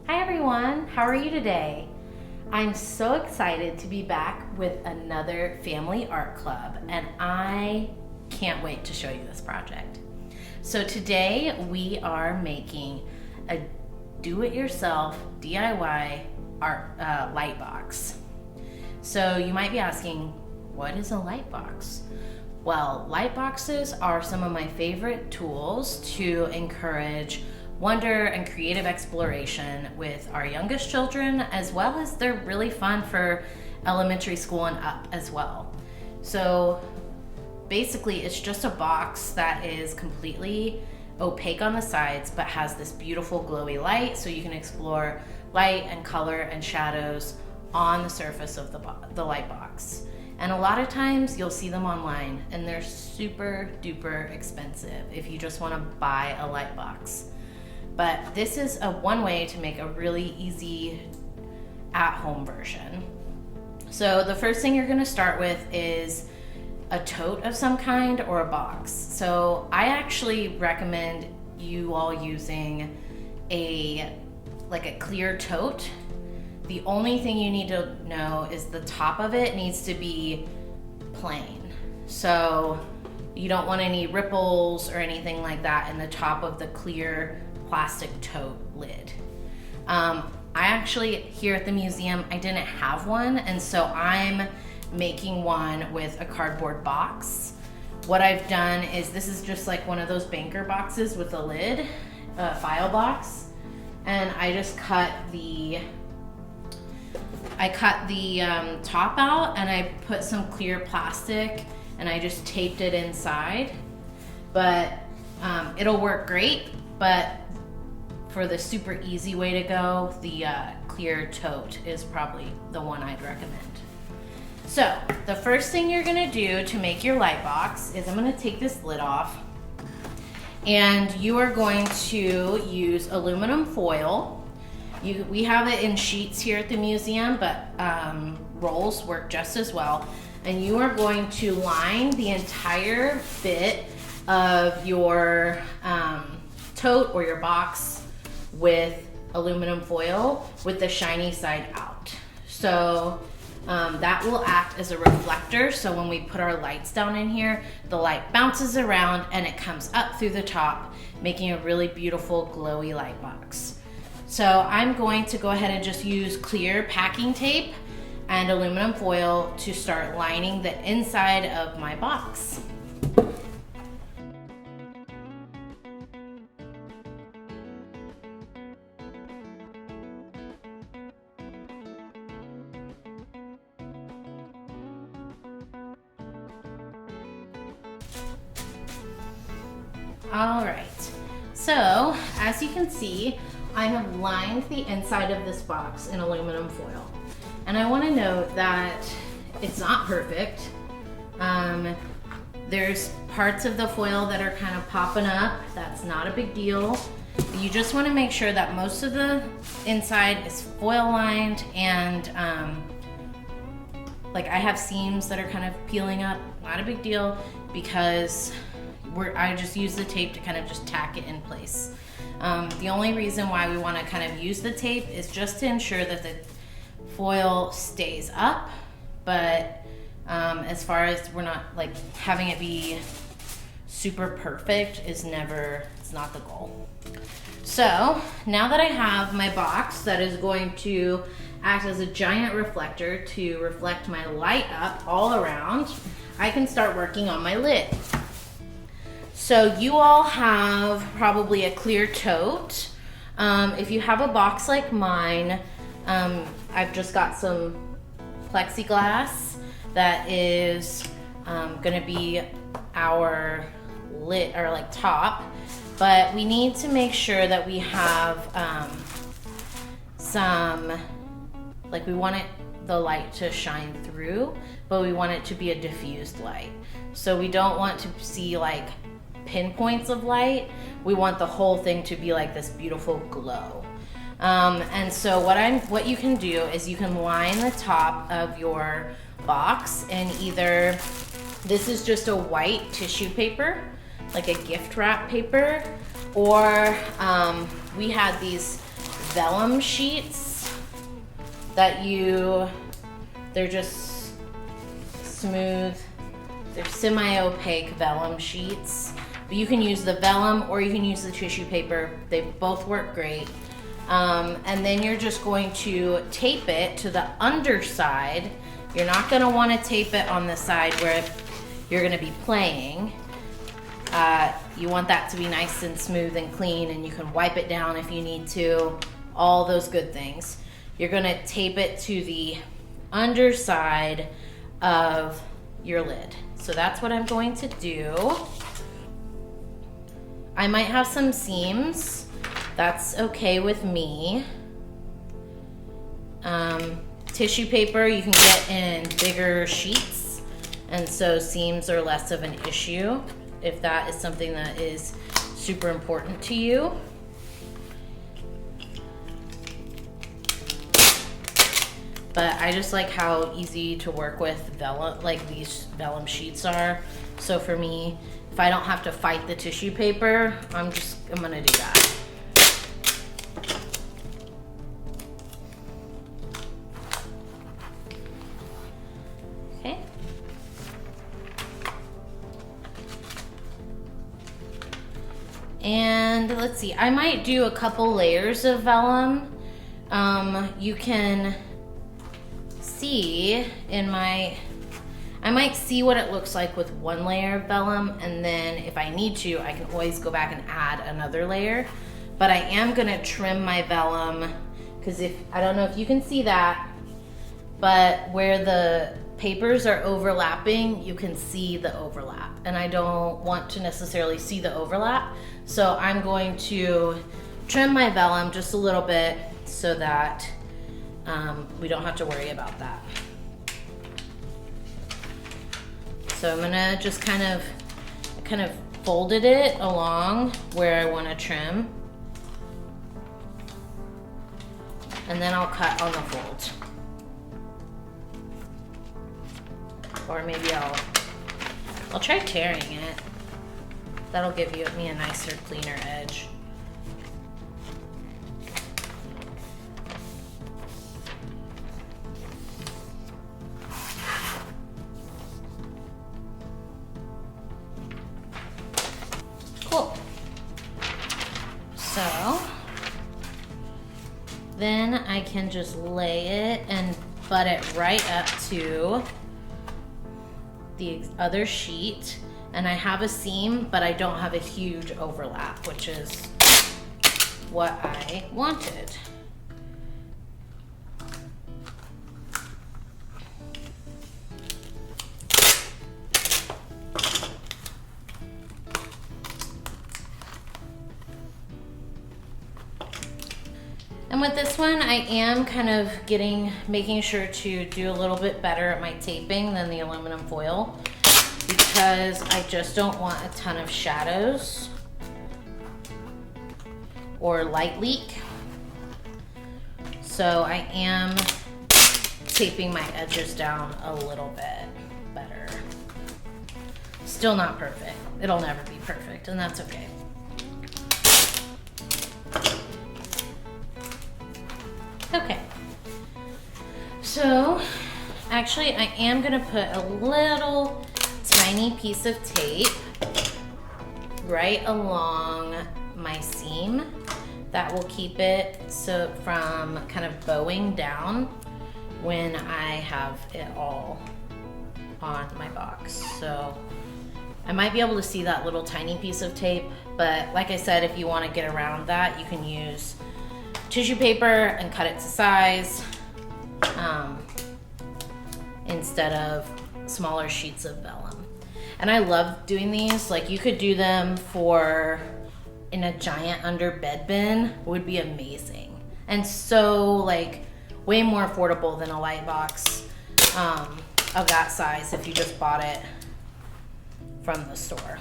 Hi everyone, how are you today? I'm so excited to be back with another family art club and I can't wait to show you this project. So today we are making a do-it-yourself DIY art light box. So you might be asking, what is a light box? Well, light boxes are some of my favorite tools to encourage wonder and creative exploration with our youngest children, as well as they're really fun for elementary school and up as well. So basically it's just a box that is completely opaque on the sides but has this beautiful glowy light, so you can explore light and color and shadows on the surface of the light box. And a lot of times you'll see them online and they're super duper expensive if you just want to buy a light box. But this is one way to make a really easy at-home version. So the first thing you're going to start with is a tote of some kind or a box. So I actually recommend you all using a clear tote. The only thing you need to know is the top of it needs to be plain. So you don't want any ripples or anything like that in the top of the clear plastic tote lid. I actually, here at the museum, I didn't have one, and so I'm making one with a cardboard box. What I've done is, this is just like one of those banker boxes with a lid, a file box, and I just cut the top out and I put some clear plastic and I just taped it inside. But it'll work great, but for the super easy way to go, the clear tote is probably the one I'd recommend. So the first thing you're gonna do to make your light box is I'm gonna take this lid off, and you are going to use aluminum foil. We have it in sheets here at the museum, but rolls work just as well. And you are going to line the entire bit of your tote or your box with aluminum foil with the shiny side out. So that will act as a reflector, so when we put our lights down in here, the light bounces around and it comes up through the top, making a really beautiful glowy light box. So I'm going to go ahead and just use clear packing tape and aluminum foil to start lining the inside of my box. All right, so as you can see, I have lined the inside of this box in aluminum foil. And I want to note that it's not perfect. There's parts of the foil that are kind of popping up. That's not a big deal. You just want to make sure that most of the inside is foil lined, and like I have seams that are kind of peeling up. Not a big deal, because I just use the tape to kind of just tack it in place. The only reason why we want to kind of use the tape is just to ensure that the foil stays up, but as far as we're not like having it be super perfect it's not the goal. So now that I have my box that is going to act as a giant reflector to reflect my light up all around, I can start working on my lid. So you all have probably a clear tote. If you have a box like mine, I've just got some plexiglass that is gonna be our lid, or like top, but we need to make sure that we have we want the light to shine through, but we want it to be a diffused light. So we don't want to see like pinpoints of light. We want the whole thing to be like this beautiful glow. And so what you can do is you can line the top of your box, and either this is just a white tissue paper, like a gift wrap paper, or we had these vellum sheets they're just smooth, they're semi-opaque vellum sheets. But you can use the vellum or you can use the tissue paper. They both work great. And then you're just going to tape it to the underside. You're not gonna wanna tape it on the side where you're gonna be playing. You want that to be nice and smooth and clean, and you can wipe it down if you need to, all those good things. You're gonna tape it to the underside of your lid. So that's what I'm going to do. I might have some seams. That's okay with me. Tissue paper you can get in bigger sheets, and so seams are less of an issue if that is something that is super important to you. But I just like how easy to work with vellum, like these vellum sheets are. So for me, if I don't have to fight the tissue paper, I'm gonna do that. Okay. And let's see, I might do a couple layers of vellum. You can see I might see what it looks like with one layer of vellum, and then if I need to, I can always go back and add another layer. But I am gonna trim my vellum, because I don't know if you can see that, but where the papers are overlapping, you can see the overlap, and I don't want to necessarily see the overlap. So I'm going to trim my vellum just a little bit so that we don't have to worry about that. So I'm gonna just kind of folded it along where I want to trim, and then I'll cut on the fold. Or maybe I'll try tearing it. That'll give me a nicer, cleaner edge. Cool. So then I can just lay it and butt it right up to the other sheet, and I have a seam, but I don't have a huge overlap, which is what I wanted. And with this one, I am kind of making sure to do a little bit better at my taping than the aluminum foil, because I just don't want a ton of shadows or light leak. So I am taping my edges down a little bit better. Still not perfect. It'll never be perfect, and that's okay. Okay, so actually I am gonna put a little tiny piece of tape right along my seam. That will keep it from kind of bowing down when I have it all on my box. So I might be able to see that little tiny piece of tape, but like I said, if you want to get around that, you can use tissue paper and cut it to size instead of smaller sheets of vellum. And I love doing these. Like, you could do them in a giant under bed bin, would be amazing. And so like way more affordable than a Lightbox of that size if you just bought it from the store.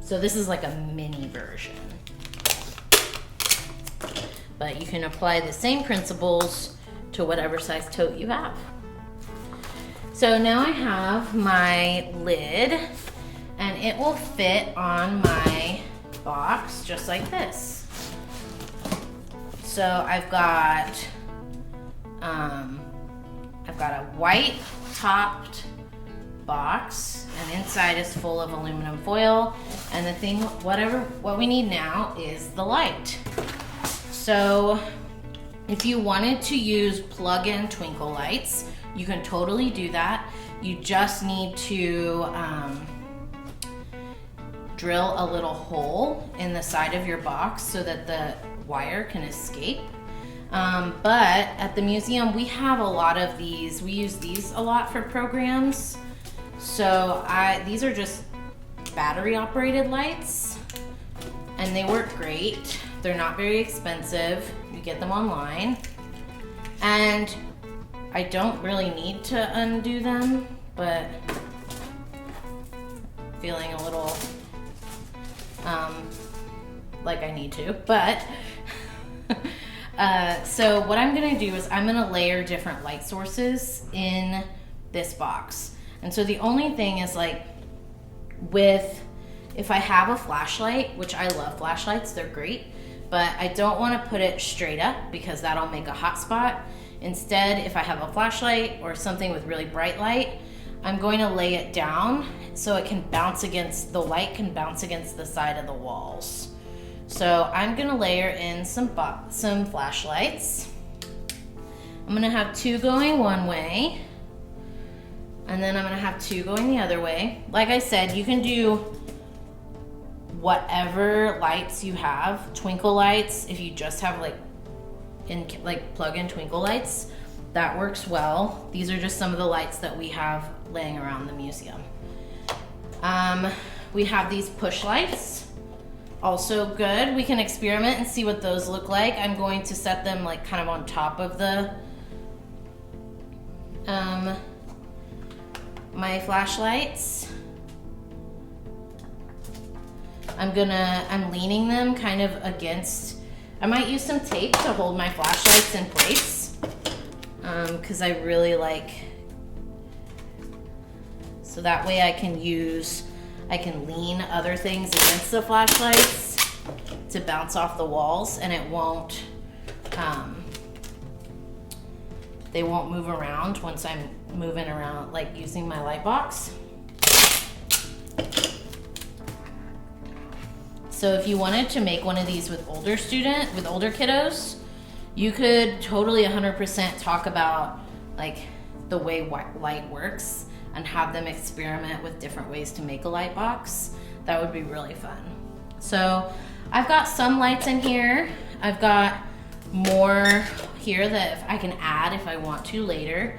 So this is like a mini version. But you can apply the same principles to whatever size tote you have. So now I have my lid, and it will fit on my box just like this. So I've got a white topped box, and inside is full of aluminum foil. And the thing, what we need now is the light. So if you wanted to use plug-in twinkle lights, you can totally do that. You just need to drill a little hole in the side of your box so that the wire can escape. But at the museum, we have a lot of these. We use these a lot for programs. So these are just battery operated lights, and they work great. They're not very expensive. You get them online. And I don't really need to undo them, but feeling a little like I need to, but so what I'm gonna do is I'm gonna layer different light sources in this box. And so the only thing is, like, if I have a flashlight, which I love flashlights, they're great, but I don't want to put it straight up because that'll make a hot spot. Instead, if I have a flashlight or something with really bright light, I'm going to lay it down so it can bounce against, the light can bounce against the side of the walls. So I'm going to layer in some flashlights. I'm going to have 2 going one way, and then I'm going to have 2 going the other way. Like I said, you can do whatever lights you have. Twinkle lights, if you just have like plug-in twinkle lights, that works well. These are just some of the lights that we have laying around the museum. We have these push lights, also good. We can experiment and see what those look like. I'm going to set them like kind of on top of the my flashlights. I'm leaning them kind of against, I might use some tape to hold my flashlights in place, because I really like, so that way I can lean other things against the flashlights to bounce off the walls, and it won't, they won't move around once I'm moving around, like using my light box. So if you wanted to make one of these with older kiddos, you could totally 100% talk about like the way light works and have them experiment with different ways to make a light box. That would be really fun. So I've got some lights in here. I've got more here that I can add if I want to later.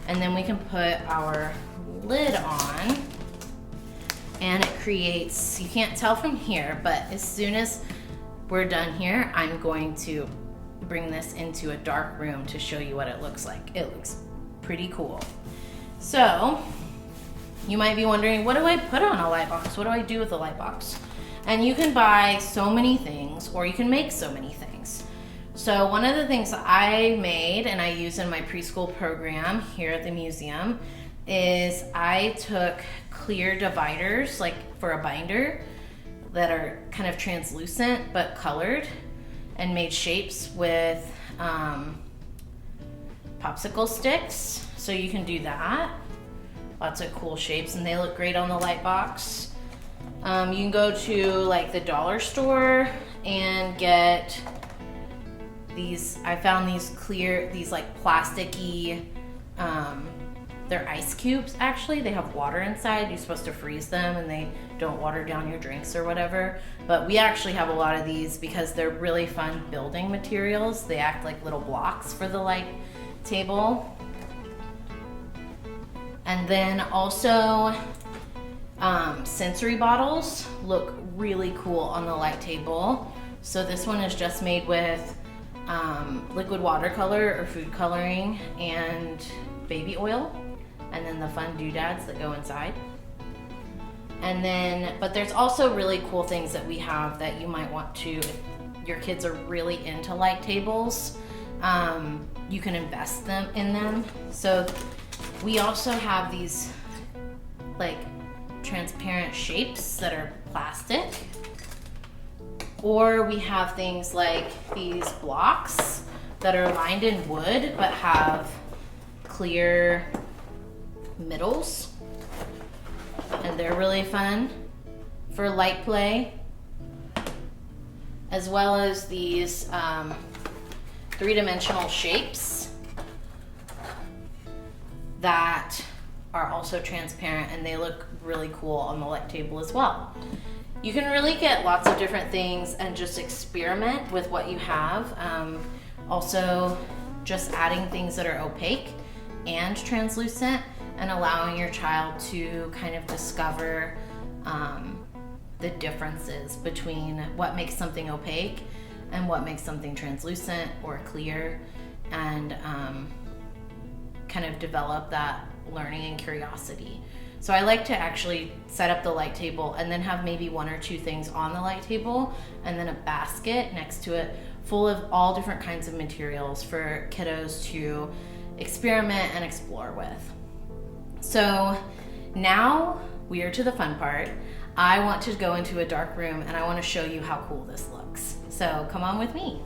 And then we can put our lid on. And it creates, you can't tell from here, but as soon as we're done here, I'm going to bring this into a dark room to show you what it looks like. It looks pretty cool. So you might be wondering, what do I put on a light box? What do I do with a light box? And you can buy so many things, or you can make so many things. So one of the things I made and I use in my preschool program here at the museum is I took clear dividers, like for a binder, that are kind of translucent but colored, and made shapes with popsicle sticks. So you can do that. Lots of cool shapes, and they look great on the light box. You can go to like the dollar store and get these. I found these clear, these like plasticky, they're ice cubes actually. They have water inside. You're supposed to freeze them and they don't water down your drinks or whatever. But we actually have a lot of these because they're really fun building materials. They act like little blocks for the light table. And then also sensory bottles look really cool on the light table. So this one is just made with liquid watercolor or food coloring and baby oil, and then the fun doodads that go inside. And then, but there's also really cool things that we have that you might want to, if your kids are really into light tables, you can invest them in them. So we also have these like transparent shapes that are plastic. Or we have things like these blocks that are lined in wood but have clear middles, and they're really fun for light play, as well as these three-dimensional shapes that are also transparent, and they look really cool on the light table as well. You can really get lots of different things and just experiment with what you have. Also, just adding things that are opaque and translucent and allowing your child to kind of discover the differences between what makes something opaque and what makes something translucent or clear, and kind of develop that learning and curiosity. So I like to actually set up the light table and then have maybe one or two things on the light table and then a basket next to it full of all different kinds of materials for kiddos to experiment and explore with. So now we are to the fun part. I want to go into a dark room and I want to show you how cool this looks. So come on with me.